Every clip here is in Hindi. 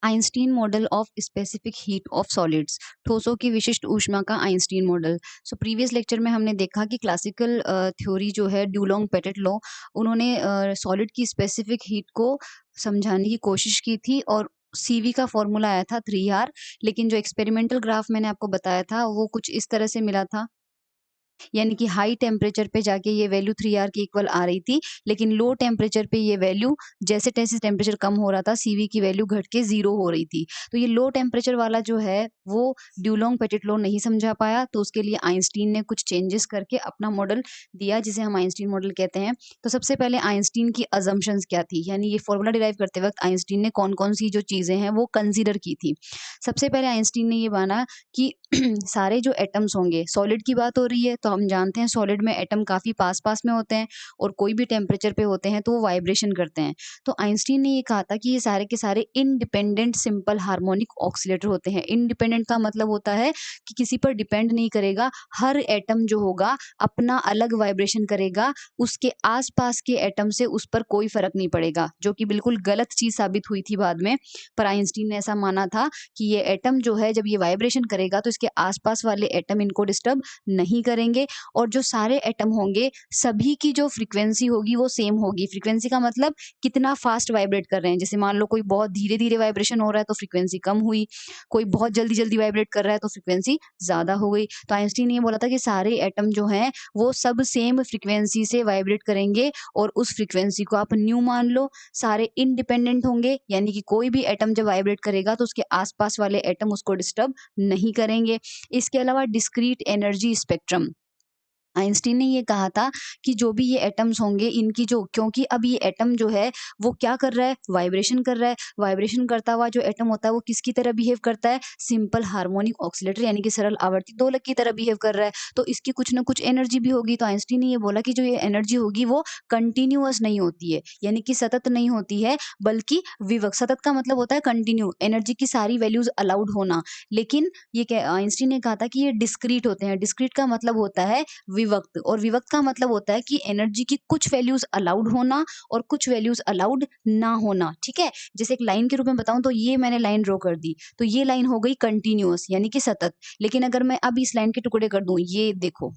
Einstein model of specific heat of solids, ठोसों की विशिष्ट ऊष्मा का Einstein model. So previous lecture में हमने देखा कि क्लासिकल थ्योरी जो है ड्यूलोंग पेटेट लॉ, उन्होंने सॉलिड की स्पेसिफिक हीट को समझाने की कोशिश की थी और सीवी का फॉर्मूला आया था 3R। लेकिन जो एक्सपेरिमेंटल ग्राफ मैंने आपको बताया था वो कुछ इस तरह से मिला था, यानी कि हाई टेम्परेचर पे जाके ये वैल्यू 3R के इक्वल आ रही थी, लेकिन लो टेम्परेचर पे ये वैल्यू जैसे-तैसे टेम्परेचर कम हो रहा था, सीवी की वैल्यू घट के 0 हो रही थी। तो ये लो टेम्परेचर वाला जो है, वो ड्यूलोंग पेटिट लॉ नहीं समझा पाया, तो उसके लिए आइंस्टीन ने कुछ चेंजेस करके अपना मॉडल दिया, जिसे हम आइंस्टीन मॉडल कहते हैं। तो सबसे पहले आइंस्टीन की असम्पशन्स क्या थी, यानी ये फॉर्मूला डिराइव करते वक़्त आइंस्टीन ने कौन-कौन सी जो चीज़ें हैं, वो कंसीडर की थी। सबसे पहले आइंस्टीन ने ये माना कि सारे जो एटम्स होंगे, सॉलिड की बात हो रही है तो हम जानते हैं सॉलिड में एटम काफ़ी पास-पास में होते हैं और कोई भी टेम्परेचर पे होते हैं तो वो वाइब्रेशन करते हैं। तो आइंस्टीन ने ये कहा था कि ये सारे के सारे इंडिपेंडेंट सिंपल हार्मोनिक ऑक्सीलेटर होते हैं। इंडिपेंडेंट का मतलब होता है कि किसी पर डिपेंड नहीं करेगा, हर एटम जो होगा अपना अलग वाइब्रेशन करेगा, उसके आस-पास के एटम से उस पर कोई फ़र्क नहीं पड़ेगा, जो कि बिल्कुल गलत चीज़ साबित हुई थी बाद में। पर आइंस्टीन ने ऐसा माना था कि ये एटम जो है जब ये वाइब्रेशन करेगा तो इसके आसपास वाले एटम इनको डिस्टर्ब नहीं करेंगे, और जो सारे एटम होंगे सभी की जो फ्रीक्वेंसी होगी वो सेम होगी। फ्रीक्वेंसी का मतलब कितना फास्ट वाइब्रेट कर रहे हैं, जैसे मान लो कोई बहुत धीरे-धीरे वाइब्रेशन हो रहा है तो फ्रीक्वेंसी कम हुई, कोई बहुत जल्दी-जल्दी वाइब्रेट कर रहा है तो फ्रीक्वेंसी ज़्यादा हो गई। तो आइंस्टीन ने ये बोला था कि सारे एटम जो हैं वो सब सेम फ्रीक्वेंसी से वाइब्रेट करेंगे और उस फ्रीक्वेंसी को आप न्यू मान लो। सारे इंडिपेंडेंट होंगे, यानी कि कोई भी एटम जब वाइब्रेट करेगा तो उसके आसपास वाले एटम उसको डिस्टर्ब नहीं करेंगे। इसके अलावा डिस्क्रीट एनर्जी स्पेक्ट्रम, आइंस्टीन ने ये कहा था कि जो भी ये एटम्स होंगे इनकी जो, क्योंकि अब ये एटम जो है वो क्या कर रहा है, वाइब्रेशन कर रहा है। वाइब्रेशन करता हुआ जो एटम होता है वो किसकी तरह बिहेव करता है, सिंपल हार्मोनिक ऑक्सीलेटर यानी कि सरल आवर्ती दोलक की तरह बिहेव कर रहा है। तो इसकी कुछ ना कुछ एनर्जी भी होगी। तो आइंस्टीन ने ये बोला कि जो ये एनर्जी होगी वो कंटिन्यूअस नहीं होती है, यानी कि सतत नहीं होती है, बल्कि विवक्त। सतत का मतलब होता है कंटिन्यू, एनर्जी की सारी वैल्यूज अलाउड होना। लेकिन ये क्या, आइंस्टीन ने कहा था कि ये डिस्क्रीट होते हैं। डिस्क्रीट का मतलब होता है विभक्त, और विभक्त का मतलब होता है कि एनर्जी की कुछ वैल्यूज अलाउड होना और कुछ वैल्यूज अलाउड ना होना। ठीक है, जैसे एक लाइन के रूप में बताऊं तो ये मैंने लाइन ड्रॉ कर दी, तो ये लाइन हो गई कंटिन्यूअस यानी कि सतत। लेकिन अगर मैं अब इस लाइन के टुकड़े कर दूं, ये देखो,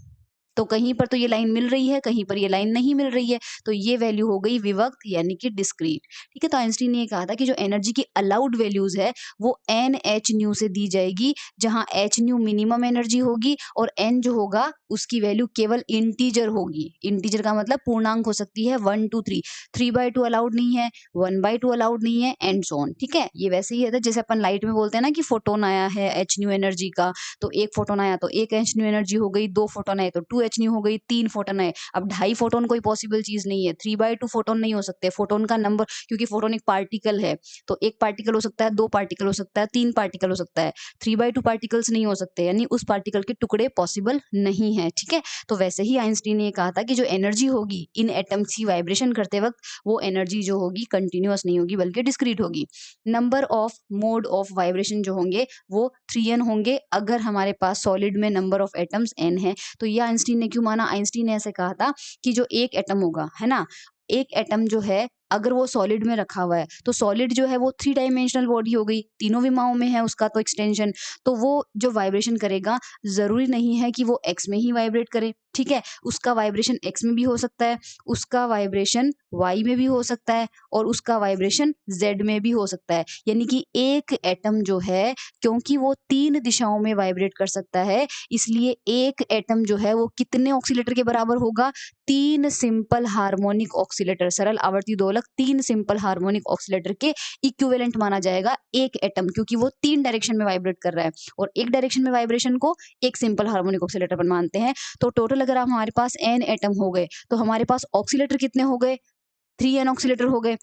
तो कहीं पर तो ये लाइन मिल रही है, कहीं पर ये लाइन नहीं मिल रही है, तो ये वैल्यू हो गई विभक्त यानी कि डिस्क्रीट। ठीक है, तो आइंस्टीन ने ये कहा था कि जो एनर्जी की अलाउड वैल्यूज है वो एन एच न्यू से दी जाएगी, जहां एच न्यू मिनिमम एनर्जी होगी और एन जो होगा उसकी वैल्यू केवल इंटीजर होगी। इंटीजर का मतलब पूर्णांक हो सकती है 1 2 3, 3/2 अलाउड नहीं है, 1/2 अलाउड नहीं है, एंड सो ऑन। ठीक है, ये वैसे ही है जैसे अपन लाइट में बोलते हैं ना कि फोटोन आया है एच न्यू एनर्जी का, तो एक फोटोन आया तो एक एच न्यू एनर्जी हो गई, 2 फोटोन आए तो 2 एच न्यू हो गई, 3 फोटोन आए। अब 2.5 फोटोन कोई पॉसिबल चीज नहीं है, 3/2 फोटोन नहीं हो सकते। फोटोन का नंबर, क्योंकि फोटोन एक पार्टिकल है, तो एक पार्टिकल हो सकता है, 2 पार्टिकल हो सकता है, 3 पार्टिकल हो सकता है, 3/2 पार्टिकल्स नहीं हो सकते, यानी उस पार्टिकल के टुकड़े पॉसिबल नहीं है। ठीक है, तो वैसे ही आइंस्टीन ने कहा था कि जो एनर्जी होगी इन एटम्स की वाइब्रेशन करते वक्त, वो एनर्जी जो होगी कंटिन्यूअस नहीं होगी बल्कि डिस्क्रीट होगी। Number of mode of vibration जो होंगे वो 3n होंगे, अगर हमारे पास सॉलिड में नंबर ऑफ एटम्स n है। तो ये आइंस्टीन ने क्यों माना, आइंस्टीन ने ऐसे कहा था कि जो एक एटम होगा, है ना, एक एटम जो है अगर वो सॉलिड में रखा हुआ है तो सॉलिड जो है वो 3 डायमेंशनल बॉडी हो गई, तीनों विमाओं में है उसका तो एक्सटेंशन, तो वो जो वाइब्रेशन करेगा जरूरी नहीं है कि वो एक्स में ही वाइब्रेट करे। ठीक है, उसका वाइब्रेशन एक्स में भी हो सकता है, उसका वाइब्रेशन वाई में भी हो सकता है, और उसका वाइब्रेशन जेड में भी हो सकता है। यानी कि एक एटम जो है, क्योंकि वो 3 दिशाओं में वाइब्रेट कर सकता है, इसलिए एक एटम जो है वो कितने ऑक्सीलेटर के बराबर होगा, 3 सिंपल हार्मोनिक ऑक्सीलेटर, सरल आवर्ती दोलक 3 सिंपल हार्मोनिक ऑक्सीलेटर के इक्विवेलेंट माना जाएगा एक एटम, क्योंकि वो 3 डायरेक्शन में वाइब्रेट कर रहा है और एक डायरेक्शन में वाइब्रेशन को एक सिंपल हार्मोनिक ऑक्सीलेटर पर मानते हैं। तो टोटल अगर हमारे पास n एटम हो गए तो हमारे पास ऑक्सीलेटर कितने हो गए, 3n ऑक्सीलेटर हो गए।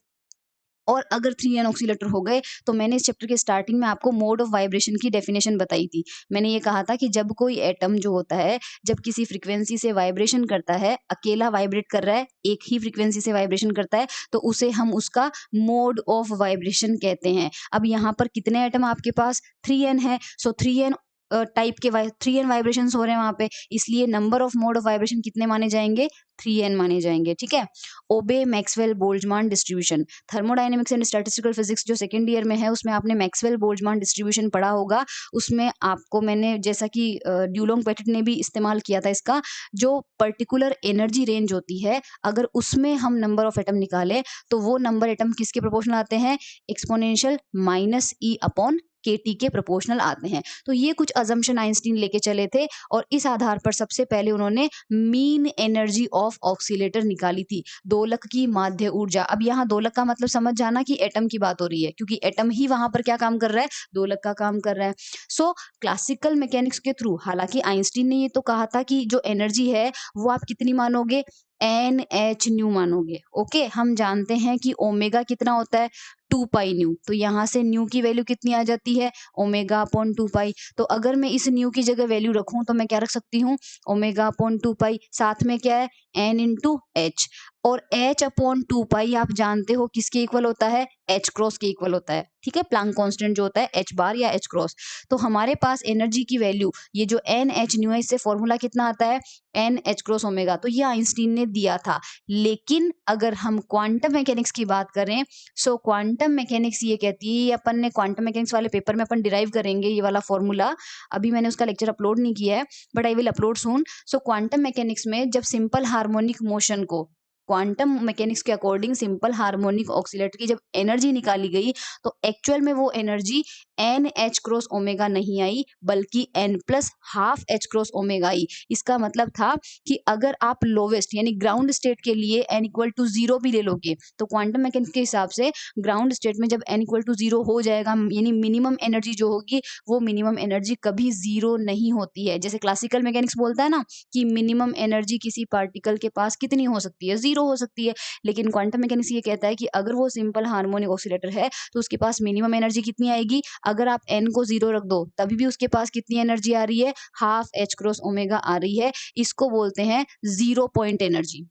और अगर 3n ऑक्सीलेटर हो गए तो मैंने इस चैप्टर के स्टार्टिंग में आपको मोड ऑफ वाइब्रेशन की डेफिनेशन बताई थी। मैंने ये कहा था कि जब कोई एटम जो होता है जब किसी फ्रीक्वेंसी से वाइब्रेशन करता है, अकेला वाइब्रेट कर रहा है, एक ही फ्रीक्वेंसी से वाइब्रेशन करता है, तो उसे हम उसका मोड ऑफ वाइब्रेशन कहते हैं। अब यहाँ पर कितने एटम आपके पास, 3n है, सो 3n टाइप के 3n वाइब्रेशंस हो रहे हैं वहाँ पे, इसलिए number of mode of vibration कितने माने जाएंगे, 3n माने जाएंगे। ठीक है, obey Maxwell Boltzmann distribution. Thermodynamics and statistical physics जो सेकंड ईयर में है उसमें आपने मैक्सवेल बोल्ट्जमान डिस्ट्रीब्यूशन पढ़ा होगा। उसमें आपको मैंने जैसा कि ड्यूलोंग पेटिट ने भी इस्तेमाल किया था इसका, जो पर्टिकुलर एनर्जी रेंज होती है अगर उसमें हम नंबर ऑफ एटम निकालें तो वो नंबर एटम किसके प्रोपोर्शनल आते हैं, एक्सपोनेंशियल माइनस ई अपॉन केटी के प्रोपोर्शनल आते हैं। तो ये कुछ अजम्पशन आइंस्टीन लेके चले थे और इस आधार पर सबसे पहले उन्होंने मीन एनर्जी ऑफ ऑक्सीलेटर निकाली थी, दोलक की माध्य ऊर्जा। अब यहाँ दोलक का मतलब समझ जाना कि एटम की बात हो रही है, क्योंकि एटम ही वहां पर क्या काम कर रहा है, दोलक का काम कर रहा है। सो क्लासिकल मैकेनिक्स के थ्रू, हालांकि आइंस्टीन ने ये तो कहा था कि जो एनर्जी है वो आप कितनी मानोगे, एन एच न्यू मानोगे। ओके, हम जानते हैं कि ओमेगा कितना होता है, 2 पाई न्यू। तो यहाँ से न्यू की वैल्यू कितनी आ जाती है, ओमेगा अपॉन 2 पाई। तो अगर मैं इस न्यू की जगह वैल्यू रखूं तो मैं क्या रख सकती हूँ, ओमेगा अपॉन 2 पाई, साथ में क्या है, एन इंटू एच। और एच अपॉन 2 पाई आप जानते हो किसके इक्वल होता है, एच क्रॉस के इक्वल होता है। ठीक है, प्लांक कांस्टेंट जो होता है एच बार या एच क्रॉस। तो हमारे पास एनर्जी की वैल्यू ये जो एन एच न्यू है, इससे फॉर्मूला कितना आता है, एन एच क्रॉस ओमेगा। तो ये आइंस्टीन ने दिया था। लेकिन अगर हम क्वांटम मैकेनिक्स की बात करें, सो क्वांटम मैकेनिक्स ये कहती है, ये अपन ने क्वांटम मैकेनिक्स वाले पेपर में अपन डिराइव करेंगे ये वाला फॉर्मूला। अभी मैंने उसका लेक्चर अपलोड नहीं किया है, but I will upload soon. So quantum mechanics में जब सिंपल हार्मोनिक मोशन को, क्वांटम मैकेनिक्स के अकॉर्डिंग सिंपल हार्मोनिक ऑक्सीलेटर की जब एनर्जी निकाली गई, तो एक्चुअल में वो energy n h cross omega नहीं आई, बल्कि n plus half h cross omega आई। इसका मतलब था कि अगर आप लोवेस्ट यानी ग्राउंड स्टेट के लिए एन इक्वल टू 0 भी ले लोगे, तो क्वांटम मैकेनिक्स के हिसाब से ग्राउंड स्टेट में जब एन इक्वल टू 0 हो जाएगा, यानी मिनिमम एनर्जी जो होगी, वो मिनिमम एनर्जी कभी 0 नहीं होती है। जैसे क्लासिकल मैकेनिक्स बोलता है ना कि मिनिमम एनर्जी किसी पार्टिकल के पास कितनी हो सकती है, 0 हो सकती है। लेकिन क्वांटम मैकेनिक्स ये कहता है कि अगर वो सिंपल हार्मोनिक ऑसिलेटर है तो उसके पास मिनिमम एनर्जी कितनी आएगी, अगर आप एन को 0 रख दो तभी भी उसके पास कितनी एनर्जी आ रही है, हाफ एच क्रॉस ओमेगा आ रही है। इसको बोलते हैं 0 पॉइंट एनर्जी।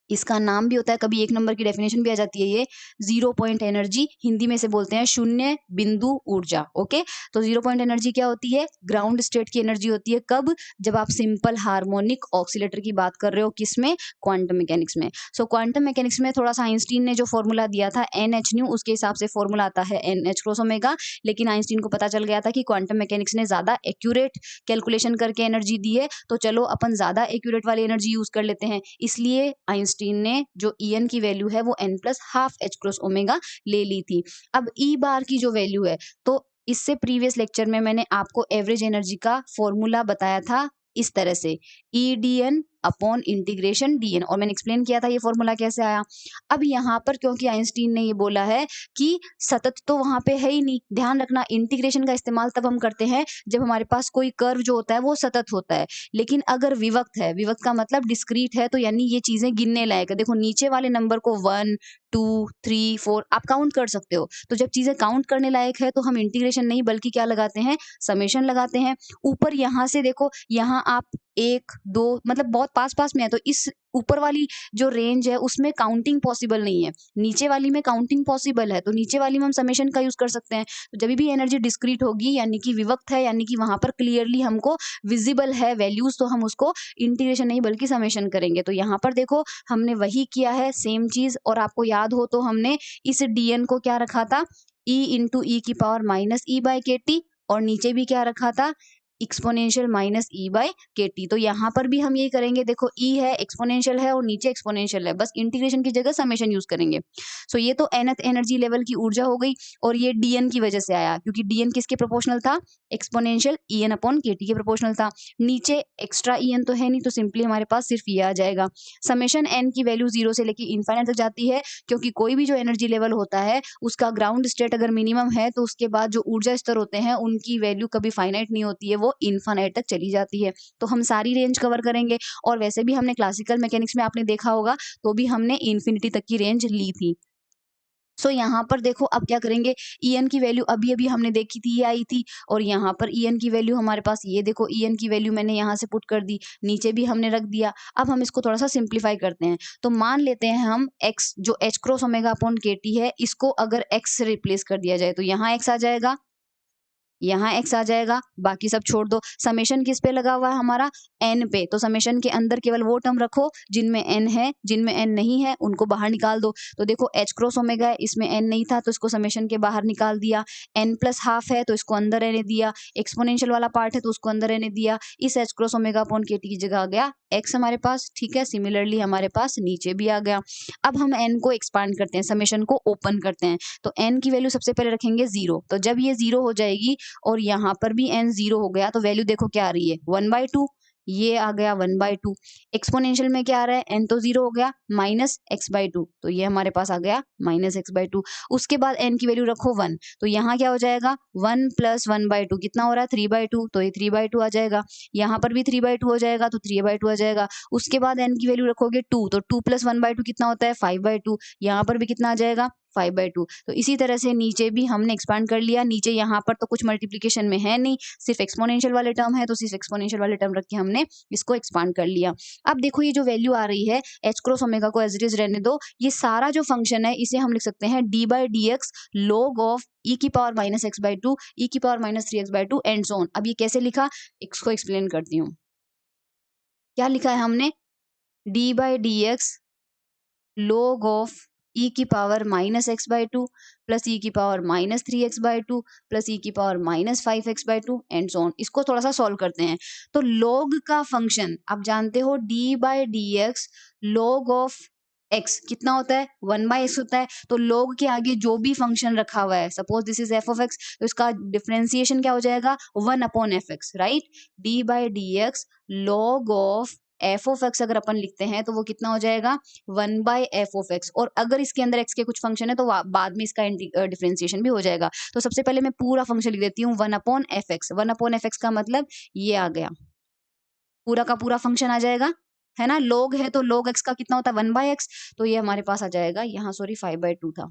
इसका नाम भी होता है, कभी एक नंबर की डेफिनेशन भी आ जाती है ये, 0 पॉइंट एनर्जी। हिंदी में से बोलते हैं शून्य बिंदु ऊर्जा। ओके, तो 0 पॉइंट एनर्जी क्या होती है, ग्राउंड स्टेट की एनर्जी होती है। कब, जब आप सिंपल हार्मोनिक ऑक्सीलेटर की बात कर रहे हो, किसमें, क्वांटम मैकेनिक्स में। सो क्वांटम मैकेनिक्स में थोड़ा सा आइंस्टीन ने जो फॉर्मूला दिया था एन एच न्यू, उसके हिसाब से फॉर्मूला आता है एन एच क्रॉस ओमेगा। लेकिन आइंस्टीन को पता चल गया था कि क्वांटम मैकेनिक्स ने ज्यादा एक्यूरेट कैलकुलेशन करके एनर्जी दी है, तो चलो अपन ज्यादा एक्यूरेट वाली एनर्जी यूज कर लेते हैं। इसलिए आइंस्टीन ने जो En की वैल्यू है वो n plus half h cross omega ले ली थी। अब E बार की जो वैल्यू है, तो इससे प्रीवियस लेक्चर में मैंने आपको एवरेज एनर्जी का फॉर्मूला बताया था इस तरह से, e d n upon integration d n, और मैंने एक्सप्लेन किया था ये फॉर्मूला कैसे आया। अब यहाँ पर क्योंकि आइंस्टीन ने ये बोला है कि सतत तो वहां पे है ही नहीं, ध्यान रखना इंटीग्रेशन का इस्तेमाल तब हम करते हैं जब हमारे पास कोई कर्व जो होता है वो सतत होता है। लेकिन अगर विभक्त है, विभक्त का मतलब डिस्क्रीट है, तो यानी ये चीजें गिनने लायक है। देखो नीचे वाले नंबर को 1 2 3 4 आप काउंट कर सकते हो। तो जब चीजें काउंट करने लायक है तो हम इंटीग्रेशन नहीं बल्कि क्या लगाते हैं, समेशन लगाते हैं। ऊपर यहाँ से देखो, यहाँ आप 1 2 मतलब बहुत पास पास में है, तो इस ऊपर वाली जो रेंज है उसमें काउंटिंग पॉसिबल नहीं है, नीचे वाली में काउंटिंग पॉसिबल है। तो नीचे वाली में हम समेशन का यूज कर सकते हैं। तो जब भी एनर्जी डिस्क्रीट होगी यानी कि विभक्त है, यानी कि वहां पर क्लियरली हमको विजिबल है वैल्यूज, तो हम उसको इंटीग्रेशन नहीं बल्कि समेशन करेंगे। तो यहाँ पर देखो हमने वही किया है, सेम चीज। और आपको याद हो तो हमने इस डीएन को क्या रखा था, ई इंटू ई की पावर माइनस ई बाई के टी, और नीचे भी क्या रखा था, एक्सपोनेंशियल माइनस ई बाई के टी। तो यहाँ पर भी हम ये करेंगे, देखो ई है, एक्सपोनेंशियल है और नीचे एक्सपोनेंशियल है, बस इंटीग्रेशन की जगह समेशन यूज करेंगे। सो ये तो nth एनर्जी लेवल की ऊर्जा हो गई, और ये डीएन की वजह से आया क्योंकि डीएन किसके प्रोपोर्शनल था, एक्सपोनेंशियल ई एन अपॉन के टी के प्रोपोर्शनल था। नीचे एक्स्ट्रा ई एन तो है नहीं, तो सिंपली हमारे पास सिर्फ ये आ जाएगा। समेशन एन की वैल्यू 0 से लेके इनफाइनाइट तक जाती है, क्योंकि कोई भी जो एनर्जी लेवल होता है उसका ग्राउंड स्टेट अगर मिनिमम है तो उसके बाद जो ऊर्जा स्तर होते हैं उनकी वैल्यू कभी फाइनाइट नहीं होती है, वो इनफाइनाइट तक चली जाती है। तो हम सारी रेंज कवर करेंगे, और वैसे भी हमने क्लासिकल मैकेनिक्स में आपने देखा होगा तो भी हमने इन्फिनिटी तक की रेंज ली थी। सो यहाँ पर देखो अब क्या करेंगे, En की वैल्यू अभी अभी हमने देखी थी, ये आई थी, और यहाँ पर En की वैल्यू हमारे पास, ये देखो En की वैल्यू मैंने यहाँ से पुट कर दी, नीचे भी हमने रख दिया। अब हम इसको थोड़ा सा सिंप्लीफाई करते हैं। तो मान लेते हैं हम x जो h क्रॉस ओमेगा अपॉन के टी है, इसको अगर x से रिप्लेस कर दिया जाए तो यहाँ x आ जाएगा, यहाँ x आ जाएगा, बाकी सब छोड़ दो। समेशन किस पे लगा हुआ है हमारा? n पे। तो समेशन के अंदर केवल वो टर्म रखो जिनमें n है, जिनमें n नहीं है उनको बाहर निकाल दो। तो देखो h क्रॉस ओमेगा है, इसमें n नहीं था तो इसको समेशन के बाहर निकाल दिया। n प्लस हाफ है तो इसको अंदर रहने दिया। एक्सपोनेंशियल वाला पार्ट है तो उसको अंदर रहने दिया। इस h cross omega upon kt की जगह आ गया x हमारे पास, ठीक है। सिमिलरली हमारे पास नीचे भी आ गया। अब हम n को एक्सपांड करते हैं, समेशन को ओपन करते हैं। तो n की वैल्यू सबसे पहले रखेंगे 0। तो जब ये 0 हो जाएगी और यहाँ पर भी n 0 हो गया तो वैल्यू देखो क्या आ रही है, 1/2। ये आ गया 1/2। एक्सपोनेंशियल में क्या आ रहा है, n तो 0 हो गया, माइनस x/2। तो ये हमारे पास आ गया माइनस x/2। उसके बाद n की वैल्यू रखो 1। तो यहाँ क्या हो जाएगा, 1 प्लस 1/2 कितना हो रहा है, 3/2। तो ये 3/2 आ जाएगा। यहाँ पर भी 3/2 हो जाएगा तो 3/2 आ जाएगा। उसके बाद n की वैल्यू रखोगे 2। तो 2 प्लस 1/2 कितना होता है, 5/2। यहाँ पर भी कितना आ जाएगा, 5/2। तो इसी तरह से नीचे भी हमने एक्सपांड कर लिया। नीचे यहाँ पर तो कुछ मल्टीप्लिकेशन में है नहीं, सिर्फ एक्सपोनेंशियल वाले टर्म है तो सिर्फ एक्सपोनेंशियल वाले टर्म रख के हमने इसको एक्सपांड कर लिया। अब देखो ये जो वैल्यू आ रही है h क्रॉस ओमेगा को एज इट इज रहने दो। ये सारा जो फंक्शन है इसे हम लिख सकते हैं d/dx log ऑफ e की पावर माइनस x/2 e की power minus 3x/2 and so on. अब ये कैसे लिखा, इसको एक्सप्लेन करती हूँ। क्या लिखा है हमने, d/dx log ऑफ e की power minus x/2 plus e की power minus 3x/2 plus e की power minus 5x/2 and so on. इसको थोड़ा सा सॉल्व करते हैं। तो log का फंक्शन आप जानते हो d/dx log ऑफ x कितना होता है, 1/x होता है। तो log के आगे जो भी फंक्शन रखा हुआ है, suppose this is f of x, तो इसका डिफरेंशिएशन क्या हो जाएगा, 1/fx, right. d/dx log of f of x अगर अपन लिखते हैं तो वो कितना हो जाएगा, 1/f ऑफ x। और अगर इसके अंदर x के कुछ फंक्शन है तो बाद में इसका डिफरेंशिएशन भी हो जाएगा। तो सबसे पहले मैं पूरा फंक्शन लिख देती हूँ, 1/fx। 1/fx का मतलब ये आ गया, पूरा का पूरा फंक्शन आ जाएगा, है ना। log है तो log x का कितना होता है, 1/x। तो ये हमारे पास आ जाएगा, यहाँ सॉरी 5/2 था,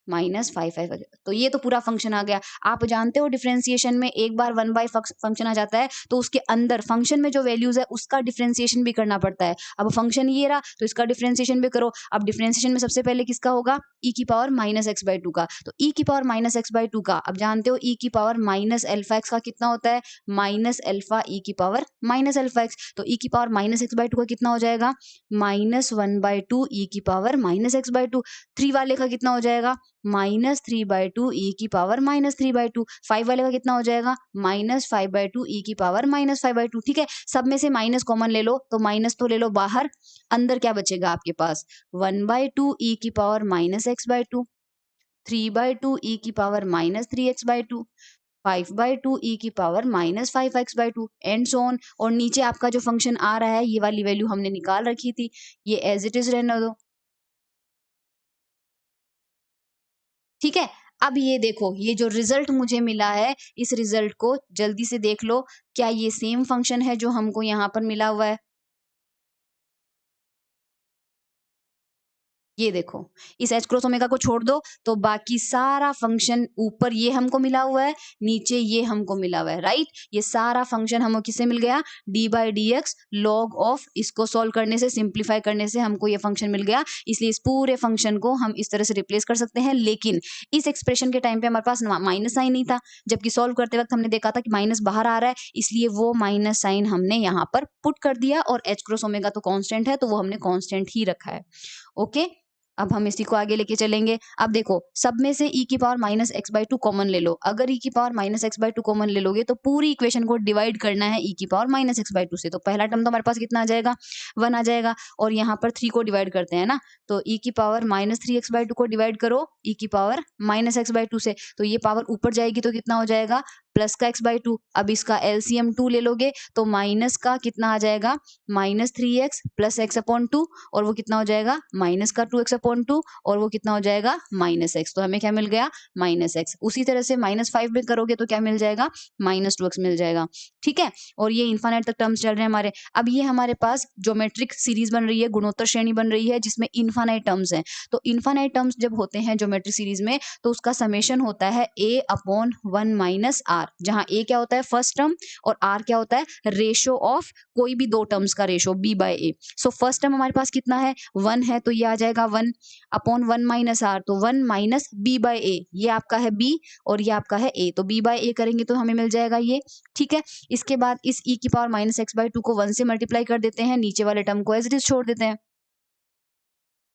माइनस 5 तो ये तो पूरा फंक्शन आ गया। आप जानते हो डिफरेंशिएशन में एक बार 1 बाय फंक्शन आ जाता है तो उसके अंदर फंक्शन में जो वैल्यूज है उसका डिफरेंशिएशन भी करना पड़ता है। अब फंक्शन ये रहा तो इसका डिफरेंशिएशन भी करो। अब डिफरेंशिएशन में सबसे पहले किसका होगा, e की पावर माइनस x/2 का। तो e की पावर माइनस x/2 का अब जानते हो e की पावर माइनस अल्फा x का कितना होता है, माइनस अल्फा e की पावर माइनस अल्फा x। तो e की पावर माइनस x/2 का कितना हो जाएगा, माइनस 1/2 e की पावर माइनस x/2। 3 वाले का कितना हो जाएगा, माइनस 3/2 e की पावर माइनस 3/2। 5 वाले का कितना हो जाएगा, माइनस 5/2 e की पावर माइनस 5/2। ठीक है, सब में से माइनस कॉमन ले लो तो माइनस तो ले लो बाहर, अंदर क्या बचेगा आपके पास, 1/2 e की पावर माइनस x/2, 3/2 e की पावर माइनस 3x/2, 5/2 e की power minus 5x/2 and so on. और नीचे आपका जो फंक्शन आ रहा है ये वाली वैल्यू हमने निकाल रखी थी, ये एज इट इज रहने दो। ठीक है, अब ये देखो ये जो रिजल्ट मुझे मिला है, इस रिजल्ट को जल्दी से देख लो, क्या ये सेम फंक्शन है जो हमको यहाँ पर मिला हुआ है। ये देखो, इस h क्रॉस ओमेगा को छोड़ दो तो बाकी सारा फंक्शन ऊपर ये हमको मिला हुआ है, नीचे ये हमको मिला हुआ है, राइट। ये सारा फंक्शन हमको किससे मिल गया, d/dx log ऑफ, इसको सॉल्व करने से, सिंप्लीफाई करने से हमको ये फंक्शन मिल गया। इसलिए इस पूरे फंक्शन को हम इस तरह से रिप्लेस कर सकते हैं। लेकिन इस एक्सप्रेशन के टाइम पे हमारे पास माइनस साइन नहीं था, जबकि सॉल्व करते वक्त हमने देखा था कि माइनस बाहर आ रहा है, इसलिए वो माइनस साइन हमने यहाँ पर पुट कर दिया। और h क्रॉस ओमेगा तो कांस्टेंट है तो वो हमने कांस्टेंट ही रखा है। ओके, अब हम इसी को आगे लेके चलेंगे। अब देखो सब में से e की पावर माइनस x/2 कॉमन ले लो। अगर e की पावर माइनस x/2 कॉमन ले लोगे तो पूरी इक्वेशन को डिवाइड करना है e की पावर माइनस x/2 से। तो पहला टर्म तो हमारे पास कितना आ जाएगा, 1 आ जाएगा। और यहाँ पर 3 को डिवाइड करते हैं ना, तो e की पावर माइनस 3x/2 को डिवाइड करो e की पावर माइनस x/2 से, तो ये पावर ऊपर जाएगी तो कितना हो जाएगा, प्लस का x/2। अब इसका एलसीएम 2 ले लोगे तो माइनस का कितना आ जाएगा, माइनस 3x प्लस x/2, और वो कितना हो जाएगा, माइनस का 2x/2, और वो कितना हो जाएगा, माइनस x। तो हमें क्या मिल गया, माइनस x। उसी तरह से -5 में करोगे तो क्या मिल जाएगा, -2x मिल जाएगा। ठीक है, और ये इनफाइनाइट तक टर्म्स चल रहे हैं हमारे। अब ये हमारे पास ज्योमेट्रिक सीरीज बन रही है, गुणोत्तर श्रेणी बन रही है जिसमें इनफाइनाइट टर्म्स हैं। तो इनफाइनाइट टर्म्स जब होते हैं ज्योमेट्रिक सीरीज में तो उसका समेशन होता है a/1 - r। आर, जहाँ ए क्या होता है फर्स्ट टर्म और आर क्या होता है रेशो ऑफ कोई भी दो टर्म्स का रेशो बी बाय ए। सो फर्स्ट टर्म हमारे पास कितना है 1 है, तो ये आ जाएगा 1 अपॉन 1 माइनस आर, तो 1 माइनस बी बाय ए, ये आपका है बी और ये आपका है ए, तो बी बाय ए करेंगे तो हमें मिल जाएगा ये। ठीक है, इसके बाद इस ई की पावर माइनस एक्स बाय 2 को 1 से मल्टीप्लाई कर देते हैं, नीचे वाले टर्म को एज इट इज छोड़ देते हैं।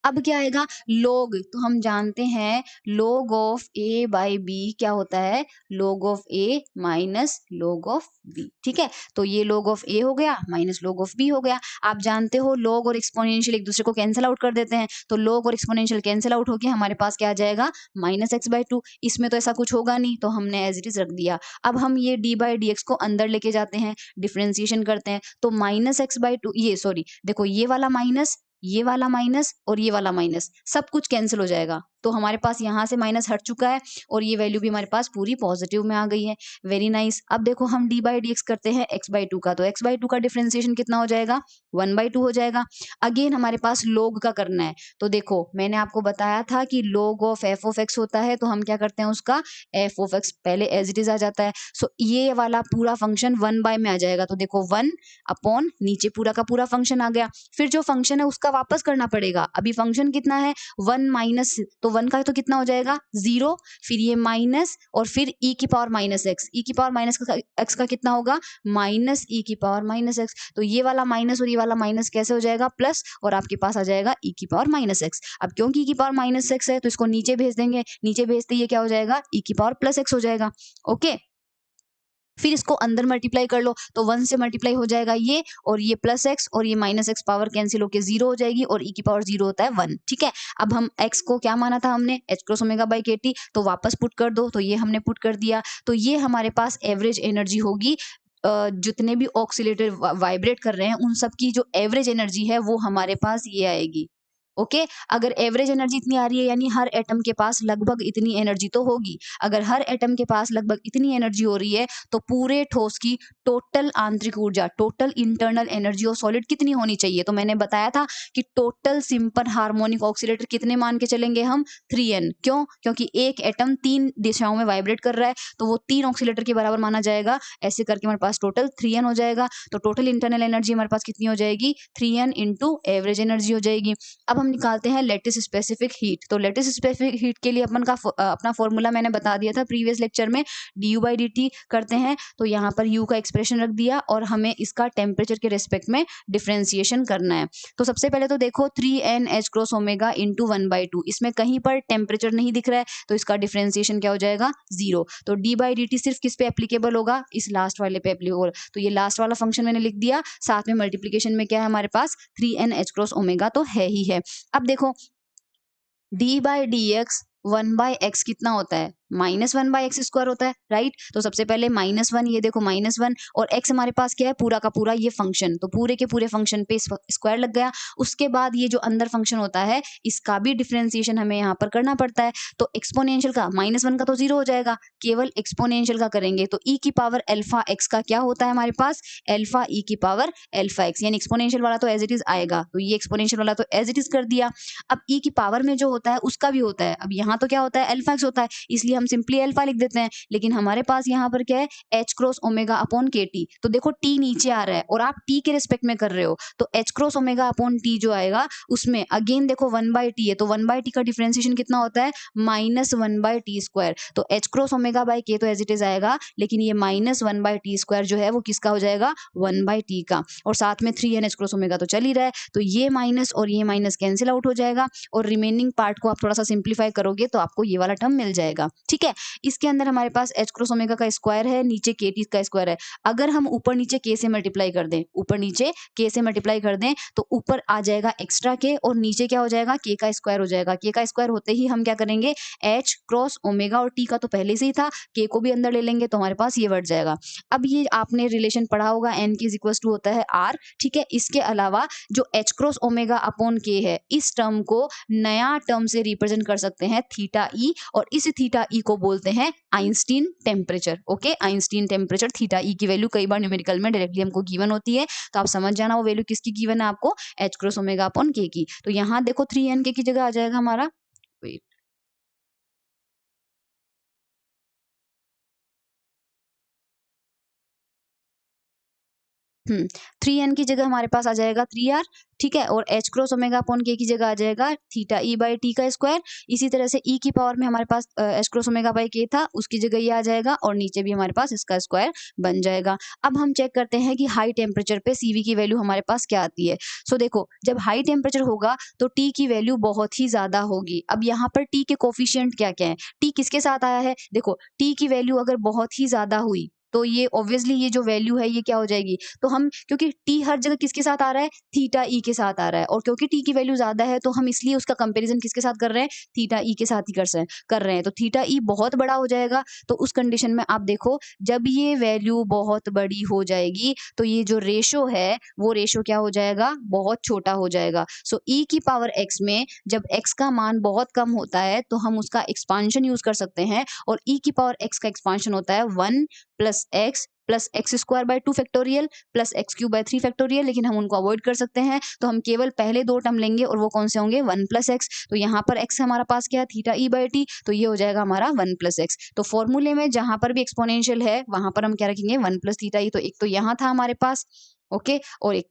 अब क्या आएगा log, तो हम जानते हैं log of a by b क्या होता है log of a minus log of b। ठीक है, तो ये log ऑफ a हो गया माइनस log ऑफ b हो गया। आप जानते हो log और एक्सपोनेंशियल एक दूसरे को कैंसिल आउट कर देते हैं, तो log और एक्सपोनेंशियल कैंसिल आउट होके हमारे पास क्या आ जाएगा माइनस एक्स बाई 2। इसमें तो ऐसा कुछ होगा नहीं, तो हमने एज इट इज रख दिया। अब हम ये d बाई डी एक्स को अंदर लेके जाते हैं, डिफ्रेंसिएशन करते हैं, तो माइनस एक्स बाई 2, ये सॉरी देखो ये वाला माइनस, ये वाला माइनस और ये वाला माइनस सब कुछ कैंसिल हो जाएगा, तो हमारे पास यहाँ से माइनस हट चुका है और ये वैल्यू भी हमारे पास पूरी पॉजिटिव में आ गई है। Very nice. अब देखो हम डी बाई डी एक्स करते हैं एक्स बाई 2 का, तो एक्स बाई 2 का डिफरेंशिएशन कितना हो जाएगा 1 बाई 2 हो जाएगा। अगेन हमारे पास log का करना है, तो देखो मैंने आपको बताया था कि log of F of x होता है, तो हम क्या करते हैं उसका एफ ऑफ एक्स पहले एज इट इज आ जाता है। सो ये वाला पूरा फंक्शन 1 बाय में आ जाएगा, तो देखो 1 अपॉन नीचे पूरा का पूरा फंक्शन आ गया। फिर जो फंक्शन है उसका वापस करना पड़ेगा। अभी फंक्शन कितना है 1 माइनस, तो 1 का तो कितना हो जाएगा 0, फिर ये माइनस और फिर e की पावर माइनस एक्स, ई की पावर माइनस एक्स का कितना होगा माइनस ई की पावर माइनस एक्स, तो ये वाला माइनस और ये वाला माइनस कैसे हो जाएगा प्लस, और आपके पास आ जाएगा e की पावर माइनस एक्स। अब क्योंकि e की पावर माइनस एक्स है तो इसको नीचे भेज देंगे, नीचे भेजते ये क्या हो जाएगा e की पावर प्लस एक्स हो जाएगा। ओके, फिर इसको अंदर मल्टीप्लाई कर लो, तो 1 से मल्टीप्लाई हो जाएगा ये और ये प्लस एक्स और ये माइनस एक्स पावर कैंसिल होके 0 हो जाएगी और e की पावर 0 होता है 1। ठीक है, अब हम x को क्या माना था हमने h क्रॉस ओमेगा बाई के टी, तो वापस पुट कर दो, तो ये हमने पुट कर दिया, तो ये हमारे पास एवरेज एनर्जी होगी। जितने भी ऑक्सीलेटर वाइब्रेट कर रहे हैं उन सब की जो एवरेज एनर्जी है वो हमारे पास ये आएगी। ओके, अगर एवरेज एनर्जी इतनी आ रही है यानी हर एटम के पास लगभग इतनी एनर्जी तो होगी। अगर हर एटम के पास लगभग इतनी एनर्जी हो रही है तो पूरे ठोस की टोटल आंतरिक ऊर्जा, total internal energy of solid कितनी होनी चाहिए, तो मैंने बताया था कि टोटल सिंपल हार्मोनिक ऑक्सीलेटर कितने मान के चलेंगे हम 3n। क्यों? क्योंकि एक एटम 3 दिशाओं में वाइब्रेट कर रहा है तो वो 3 ऑक्सीलेटर के बराबर माना जाएगा। ऐसे करके हमारे पास टोटल 3n हो जाएगा, तो टोटल इंटरनल एनर्जी हमारे पास कितनी हो जाएगी 3n इंटू एवरेज एनर्जी हो जाएगी। अब हम निकालते हैं लेटिस स्पेसिफिक हीट, तो लेटिस स्पेसिफिक हीट के लिए अपना फॉर्मूला मैंने बता दिया था प्रीवियस लेक्चर में, du बाई डी टी करते हैं, तो यहाँ पर u का एक्सप्रेशन रख दिया और हमें इसका टेम्परेचर के रिस्पेक्ट में डिफरेंशिएशन करना है। तो सबसे पहले तो देखो 3n h cross omega into 1 by 2, इसमें कहीं पर टेम्परेचर नहीं दिख रहा है तो इसका डिफरेंशिएशन क्या हो जाएगा 0। तो d बाई डी टी सिर्फ किस पे एप्लीकेबल होगा इस लास्ट वाले पे एप्लीकेबल, तो ये लास्ट वाला फंक्शन मैंने लिख दिया, साथ में मल्टीप्लीकेशन में क्या है हमारे पास 3n h क्रॉस ओमेगा तो है ही है। अब देखो D by D x 1 by x कितना होता है माइनस 1 बाई एक्स स्क्वायर होता है, राइट। तो सबसे पहले -1, ये देखो -1 और x हमारे पास क्या है पूरा का पूरा ये फंक्शन, तो पूरे के पूरे फंक्शन पे स्क्वायर लग गया। उसके बाद ये जो अंदर फंक्शन होता है इसका भी डिफरेंशिएशन हमें यहाँ पर करना पड़ता है, तो एक्सपोनेंशियल का -1 का तो 0 हो जाएगा, केवल एक्सपोनेंशियल का करेंगे तो e की पावर अल्फा x का क्या होता है हमारे पास अल्फा e की पावर अल्फा x, यानी एक्सपोनेंशियल वाला तो एज इट इज आएगा, तो ये एक्सपोनेंशियल वाला तो एज इट इज कर दिया। अब e की पावर में जो होता है उसका भी होता है, अब यहाँ तो क्या होता है अल्फा x होता है इसलिए हम सिंपली अल्फा लिख देते हैं, लेकिन हमारे पास यहाँ पर क्या है h क्रॉस ओमेगा अपॉन के टी, तो देखो t नीचे आ रहा है और आप t के रिस्पेक्ट में कर रहे हो तो h cross omega upon t जो आएगा उसमें अगेन देखो 1 बाई टी है, तो 1 बाई टी का डिफरेंशिएशन कितना होता है -1 बाई टी स्क्वायर, तो h क्रॉस ओमेगा बाई के तो एज इट इज आएगा, लेकिन ये -1 बाई टी स्क्वायर जो है वो किसका हो जाएगा 1 बाई टी का, और साथ में 3n h क्रॉस ओमेगा तो चल ही रहा है, तो ये माइनस और ये माइनस कैंसिल आउट हो जाएगा और रिमेनिंग पार्ट को आप थोड़ा सा सिंप्लीफाई करोगे तो आपको ये वाला टर्म मिल जाएगा। ठीक है, इसके अंदर हमारे पास h क्रॉस ओमेगा का स्क्वायर है, नीचे के टी का स्क्वायर है, अगर हम ऊपर नीचे k से मल्टीप्लाई कर दें, ऊपर नीचे k से मल्टीप्लाई कर दें तो ऊपर आ जाएगा एक्स्ट्रा k और नीचे क्या हो जाएगा k का स्क्वायर हो जाएगा। k का स्क्वायर होते ही हम क्या करेंगे h क्रॉस ओमेगा और t का तो पहले से ही था, k को भी अंदर ले लेंगे तो हमारे पास ये बढ़ जाएगा। अब ये आपने रिलेशन पढ़ा होगा n की इक्वल्स टू होता है r। ठीक है, इसके अलावा जो h cross omega upon k है इस टर्म को नया टर्म से रिप्रेजेंट कर सकते हैं थीटा ई, और इस थीटा ई को बोलते हैं Einstein temperature. Okay, Einstein temperature theta E की वैल्यू कई बार न्यूमेरिकल में डायरेक्टली हमको गिवन होती है, तो आप समझ जाना वो वैल्यू किसकी गिवन है आपको h cross omega upon k की, तो यहाँ देखो 3n k की जगह आ जाएगा हमारा, wait, 3n की जगह हमारे पास आ जाएगा 3r, ठीक है, और h cross omega upon k की जगह आ जाएगा थीटा e बाई टी का स्क्वायर। इसी तरह से e की पावर में हमारे पास h cross omega by k था, उसकी जगह ये आ जाएगा और नीचे भी हमारे पास इसका स्क्वायर बन जाएगा। अब हम चेक करते हैं कि हाई टेम्परेचर पे CV की वैल्यू हमारे पास क्या आती है। सो देखो, जब हाई टेम्परेचर होगा तो T की वैल्यू बहुत ही ज़्यादा होगी। अब यहाँ पर T के कोफिशिएंट क्या-क्या हैं? T किसके साथ आया है? देखो, T की वैल्यू अगर बहुत ही ज़्यादा हुई तो ये ऑब्वियसली ये जो वैल्यू है ये क्या हो जाएगी? तो हम क्योंकि T हर जगह किसके साथ आ रहा है? थीटा E के साथ आ रहा है, और क्योंकि T की वैल्यू ज़्यादा है तो हम इसलिए उसका कंपैरिज़न किसके साथ कर रहे हैं? थीटा E के साथ ही कर रहे हैं। तो थीटा E बहुत बड़ा हो जाएगा, तो उस कंडीशन में आप देखो, जब ये वैल्यू बहुत बड़ी हो जाएगी तो ये जो रेशो है वो रेशो क्या हो जाएगा? बहुत छोटा हो जाएगा। सो E की पावर x में जब x का मान बहुत कम होता है तो हम उसका एक्सपांशन यूज़ कर सकते हैं, और E की पावर x का एक्सपांशन होता है 1 plus x square by 2 factorial plus x cube by 3 factorial, लेकिन हम उनको अवॉइड कर सकते हैं, तो हम केवल पहले 2 टर्म लेंगे और वो कौन से होंगे? 1 प्लस एक्स। तो यहाँ पर x हमारा पास क्या है? थीटा ई बाई टी, तो ये हो जाएगा हमारा 1 प्लस एक्स। तो फॉर्मूले में जहाँ पर भी एक्सपोनेंशियल है वहाँ पर हम क्या रखेंगे? 1 प्लस थीटा ई। तो एक तो यहाँ था हमारे पास, ओके, और एक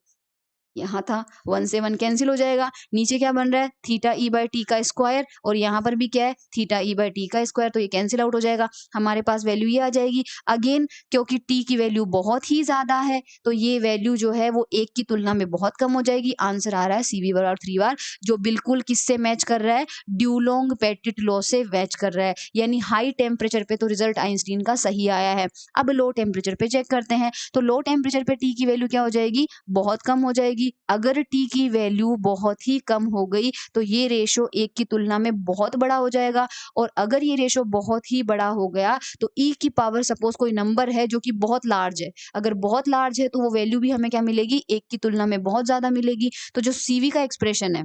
यहाँ था, 1 से 1 कैंसिल हो जाएगा। नीचे क्या बन रहा है? थीटा ई बाई टी का स्क्वायर, और यहाँ पर भी क्या है? थीटा ई बाई टी का स्क्वायर, तो ये कैंसिल आउट हो जाएगा। हमारे पास वैल्यू ये आ जाएगी। अगेन क्योंकि टी की वैल्यू बहुत ही ज़्यादा है तो ये वैल्यू जो है वो 1 की तुलना में बहुत कम हो जाएगी। आंसर आ रहा है CV बराबर 3 बार, जो बिल्कुल किससे मैच कर रहा है? ड्यूलोंग पेटिट लॉ से मैच कर रहा है। यानी हाई टेम्परेचर पे तो रिजल्ट आइंस्टीन का सही आया है। अब लो टेम्परेचर पे चेक करते हैं, तो लो टेम्परेचर पे टी की वैल्यू क्या हो जाएगी? बहुत कम हो जाएगी। अगर टी की वैल्यू बहुत ही कम हो गई तो ये रेशो 1 की तुलना में बहुत बड़ा हो जाएगा, और अगर ये रेशो बहुत ही बड़ा हो गया तो E की पावर सपोज कोई नंबर है जो कि बहुत लार्ज है, अगर बहुत लार्ज है तो वो वैल्यू भी हमें क्या मिलेगी? 1 की तुलना में बहुत ज़्यादा मिलेगी। तो जो CV का एक्सप्रेशन है,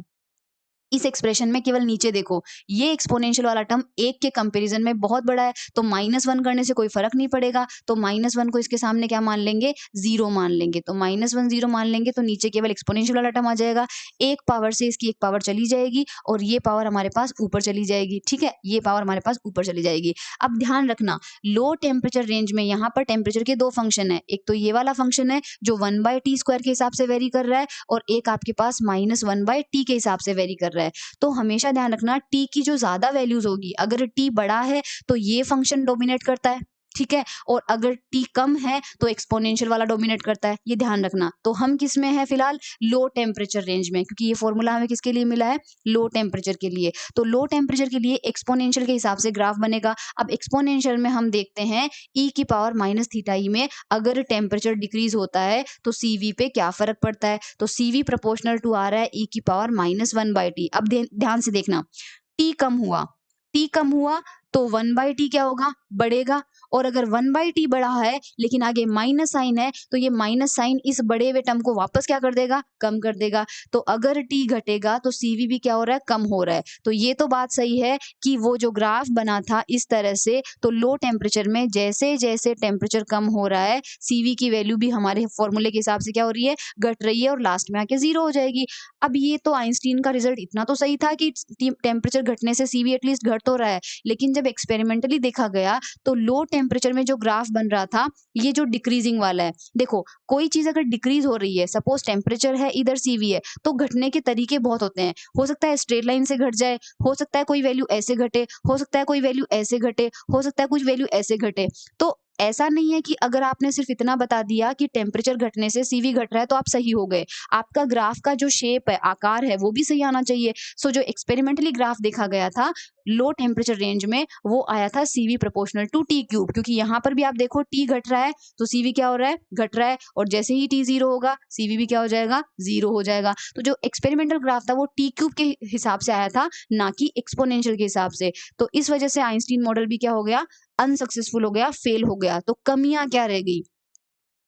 इस एक्सप्रेशन में केवल नीचे देखो, ये एक्सपोनेंशियल वाला टर्म 1 के कंपैरिजन में बहुत बड़ा है, तो -1 करने से कोई फ़र्क नहीं पड़ेगा, तो -1 को इसके सामने क्या मान लेंगे? 0 मान लेंगे। तो -1 0 मान लेंगे तो नीचे केवल एक्सपोनेंशियल वाला टर्म आ जाएगा। एक पावर से इसकी एक पावर चली जाएगी और ये पावर हमारे पास ऊपर चली जाएगी, ठीक है? ये पावर हमारे पास ऊपर चली जाएगी। अब ध्यान रखना, लो टेम्परेचर रेंज में यहाँ पर टेम्परेचर के 2 फंक्शन हैं। एक तो ये वाला फंक्शन है जो 1/t² के हिसाब से वेरी कर रहा है, और एक आपके पास -1/t के हिसाब से वेरी कर रहा है। तो हमेशा ध्यान रखना, t की जो ज़्यादा वैल्यूज़ होगी, अगर t बड़ा है तो ये फंक्शन डोमिनेट करता है, ठीक है? और अगर t कम है तो एक्सपोनेंशियल वाला डोमिनेट करता है, ये ध्यान रखना। तो हम किस में हैं फिलहाल? लो टेम्परेचर रेंज में, क्योंकि ये फॉर्मूला हमें किसके लिए मिला है? लो टेम्परेचर के लिए। तो लो टेम्परेचर के लिए एक्सपोनेंशियल के हिसाब से ग्राफ बनेगा। अब एक्सपोनेंशियल में हम देखते हैं e की पावर माइनस थीटा ई में अगर टेम्परेचर डिक्रीज होता है तो CV पे क्या फ़र्क पड़ता है? तो CV प्रोपोर्शनल टू आ रहा है e की पावर -1/t। अब ध्यान से देखना, t कम हुआ, t कम हुआ तो 1/t क्या होगा? बढ़ेगा, और अगर 1/t बढ़ा है लेकिन आगे माइनस साइन है तो ये माइनस साइन इस बढ़े हुए टर्म को वापस क्या कर देगा? कम कर देगा। तो अगर t घटेगा तो CV भी क्या हो रहा है? कम हो रहा है। तो ये तो बात सही है कि वो जो ग्राफ बना था इस तरह से, तो लो टेम्परेचर में जैसे-जैसे टेम्परेचर कम हो रहा है CV की वैल्यू भी हमारे फॉर्मूले के हिसाब से क्या हो रही है? घट रही है, और लास्ट में आके 0 हो जाएगी। अब ये तो आइंस्टीन का रिजल्ट इतना तो सही था कि टेम्परेचर घटने से CV एटलीस्ट घट तो रहा है, लेकिन जब एक्सपेरिमेंटली देखा गया तो लो टेम्परेचर में जो ग्राफ बन रहा था ये जो डिक्रीजिंग वाला है, देखो कोई चीज अगर डिक्रीज हो रही है, सपोज टेम्परेचर है, इधर CV है, तो घटने के तरीके बहुत होते हैं। हो सकता है स्ट्रेट लाइन से घट जाए, हो सकता है कोई वैल्यू ऐसे घटे, हो सकता है कोई वैल्यू ऐसे घटे, हो सकता है कुछ वैल्यू ऐसे घटे। तो ऐसा नहीं है कि अगर आपने सिर्फ इतना बता दिया कि टेम्परेचर घटने से CV घट रहा है तो आप सही हो गए। आपका ग्राफ का जो शेप है, आकार है, वो भी सही आना चाहिए। सो जो एक्सपेरिमेंटली ग्राफ देखा गया था लो टेम्परेचर रेंज में, वो आया था CV प्रोपोर्शनल टू T³, क्योंकि यहाँ पर भी आप देखो T घट रहा है तो CV क्या हो रहा है? घट रहा है, और जैसे ही T 0 होगा CV भी क्या हो जाएगा? 0 हो जाएगा। तो जो एक्सपेरिमेंटल ग्राफ था वो T³ के हिसाब से आया था, ना कि एक्सपोनेंशियल के हिसाब से। तो इस वजह से आइंस्टीन मॉडल भी क्या हो गया? अनसक्सेसफुल हो गया, फेल हो गया। तो कमियां क्या रह गई?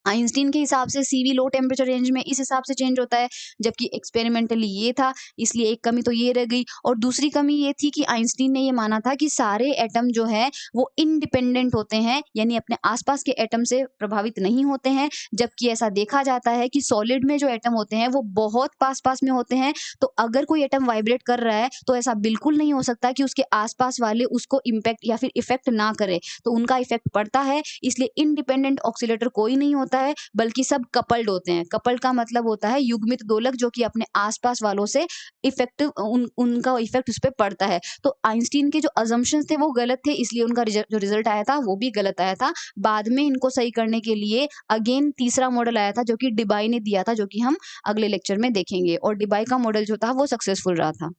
आइंस्टीन के हिसाब से CV लो टेम्परेचर रेंज में इस हिसाब से चेंज होता है, जबकि एक्सपेरिमेंटली ये था, इसलिए एक कमी तो ये रह गई। और दूसरी कमी ये थी कि आइंस्टीन ने ये माना था कि सारे एटम जो है वो इंडिपेंडेंट होते हैं, यानी अपने आसपास के एटम से प्रभावित नहीं होते हैं, जबकि ऐसा देखा जाता है कि सॉलिड में जो एटम होते हैं वो बहुत पास-पास में होते हैं। तो अगर कोई एटम वाइब्रेट कर रहा है तो ऐसा बिल्कुल नहीं हो सकता कि उसके आसपास वाले उसको इम्पैक्ट या फिर इफेक्ट ना करे, तो उनका इफेक्ट पड़ता है। इसलिए इंडिपेंडेंट ऑक्सीलेटर कोई नहीं होता होता है, बल्कि सब कपल्ड होते हैं। कपल्ड का मतलब होता है युग्मित दोलक जो कि अपने आस-पास वालों से इफ़ेक्टिव उनका इफ़ेक्ट उस पे पड़ता है। तो आइंस्टीन के जो असम्पशन्स थे वो गलत थे, इसलिए उनका जो रिज़ल्ट आया था वो भी गलत आया था। बाद में इनको सही करने के लिए अगेन तीसरा मॉडल आया था जो कि डिबाई ने दिया था, जो कि हम अगले लेक्चर में देखेंगे, और डिबाई का मॉडल जो था वो सक्सेसफुल रहा था।